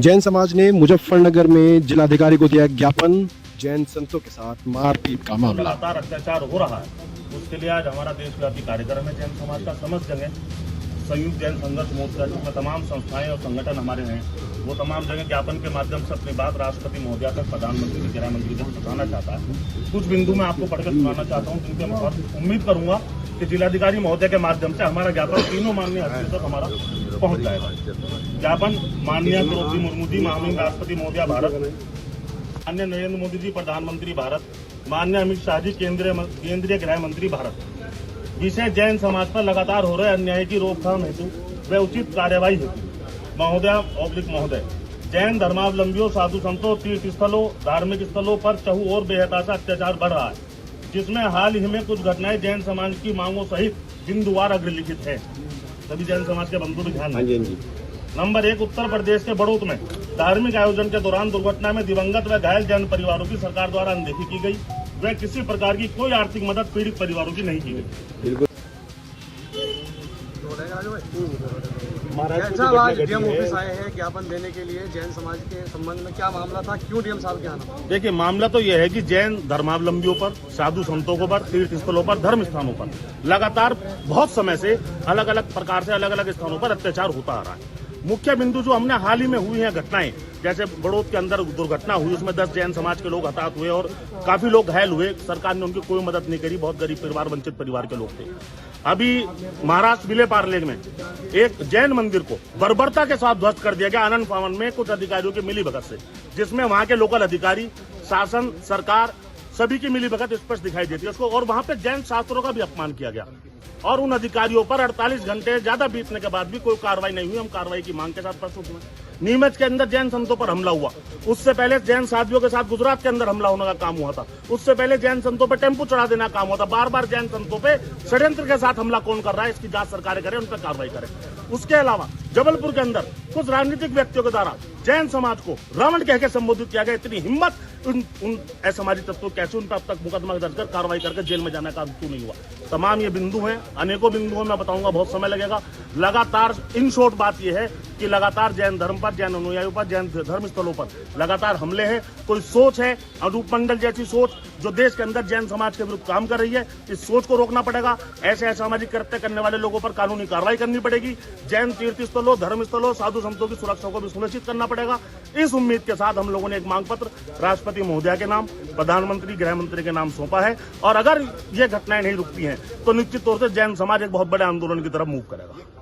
जैन समाज ने मुजफ्फरनगर में जिलाधिकारी को दिया ज्ञापन, जैन संतों के साथ मारपीट का मामला। लगातार अत्याचार हो रहा है, उसके लिए आज हमारा देशव्यापी कार्यक्रम है जैन समाज का। समस्त जगह संयुक्त जैन संघर्ष मोर्चा जिसमें तमाम संस्थाएं और संगठन हमारे हैं, वो तमाम जगह ज्ञापन के माध्यम से अपनी बात राष्ट्रपति महोदया तक, प्रधानमंत्री गृह मंत्री तक पहुंचाना चाहता है। कुछ बिंदु मैं आपको पढ़कर सुनाना चाहता हूँ, जिनके मैं उम्मीद करूंगा कि जिलाधिकारी महोदय के माध्यम से हमारा ज्ञापन तीनों माननीय हस्तियों तक हमारा पहुंच जाएगा। ज्ञापन माननीय द्रौपदी मुर्मू जी, माननीय राष्ट्रपति महोदया भारत, माननीय नरेंद्र मोदी जी प्रधानमंत्री भारत, माननीय अमित शाह जी केंद्रीय गृह मंत्री भारत। विषय जैन समाज पर लगातार हो रहे अन्याय की रोकथाम हेतु व उचित कार्यवाही हेतु महोदय जैन धर्मावलंबियों, साधु संतों, तीर्थ स्थलों, धार्मिक स्थलों पर चहु और बेहताशा अत्याचार बढ़ रहा है, जिसमें हाल ही में कुछ घटनाएं जैन समाज की मांगों सहित बिंदुवार अग्रलिखित है। सभी जैन समाज के बंधु भी ध्यान दें। नंबर 1, उत्तर प्रदेश के बड़ौत में धार्मिक आयोजन के दौरान दुर्घटना में दिवंगत व घायल जैन परिवारों की सरकार द्वारा अनदेखी की गई। वह किसी प्रकार की कोई आर्थिक मदद पीड़ित परिवारों की नहीं की गई। आज डीएम ऑफिस आए हैं ज्ञापन देने के लिए जैन समाज के संबंध में, क्या मामला था, क्यों डीएम साहब के आना? देखिए, मामला तो यह है कि जैन धर्मावलंबियों पर, साधु संतों को पर, तीर्थ स्थलों पर, धर्म स्थानों पर लगातार बहुत समय से अलग अलग प्रकार से अलग अलग स्थानों पर अत्याचार होता आ रहा है। मुख्य बिंदु जो हमने हाल ही में हुई हैं घटनाएं, जैसे बड़ौत के अंदर दुर्घटना हुई, उसमें 10 जैन समाज के लोग हताहत हुए और काफी लोग घायल हुए। सरकार ने उनकी कोई मदद नहीं करी, बहुत गरीब परिवार, वंचित परिवार के लोग थे। अभी महाराष्ट्र विले पार्ले में एक जैन मंदिर को बर्बरता के साथ ध्वस्त कर दिया गया आनंद फावन में कुछ अधिकारियों की मिलीभगत से, जिसमें वहां के लोकल अधिकारी, शासन, सरकार सभी की मिलीभगत स्पष्ट दिखाई देती है उसको। और वहां पे जैन शास्त्रों का भी अपमान किया गया और उन अधिकारियों पर 48 घंटे ज्यादा बीतने के बाद भी कोई कार्रवाई नहीं हुई। हम कार्रवाई की मांग के साथ प्रस्तुत हुए। नीमच के अंदर जैन संतों पर हमला हुआ, उससे पहले जैन साथियों के साथ गुजरात के अंदर हमला होने का काम हुआ था, उससे पहले जैन संतों पर टेम्पो चढ़ा देना काम हुआ था। बार बार जैन संतों पे षड्यंत्र के साथ हमला कौन कर रहा है, इसकी जांच सरकारें करें, उन पर कार्रवाई करें। उसके अलावा जबलपुर के अंदर कुछ राजनीतिक व्यक्तियों के द्वारा जैन समाज को रावण कह के संबोधित किया गया। इतनी हिम्मत उन असामाजिक तत्वों, कैसे उन पर अब तक मुकदमा दर्ज कर कार्रवाई करके जेल में जाने का क्यों नहीं हुआ? तमाम ये बिंदु हैं, अनेकों बिंदु हैं, मैं बताऊंगा, बहुत समय लगेगा। लगातार इन शॉर्ट बात यह है कि लगातार जैन धर्म पर, जैन अनुयायियों पर, जैन धर्म स्थलों पर लगातार हमले हैं। कोई सोच है अनूप मंडल जैसी सोच जो देश के अंदर जैन समाज के विरुद्ध काम कर रही है, इस सोच को रोकना पड़ेगा। ऐसे असामाजिक कृत्य करने वाले लोगों पर कानूनी कार्रवाई करनी पड़ेगी। जैन तीर्थ स्थलों, धर्म स्थलों, साधु संतों की सुरक्षा को भी सुनिश्चित करना पड़ेगा। इस उम्मीद के साथ हम लोगों ने एक मांग पत्र राष्ट्रपति महोदया के नाम, प्रधानमंत्री, गृह मंत्री के नाम सौंपा है। और अगर ये घटनाएं नहीं रुकती हैं तो निश्चित तौर से जैन समाज एक बहुत बड़े आंदोलन की तरफ मूव करेगा।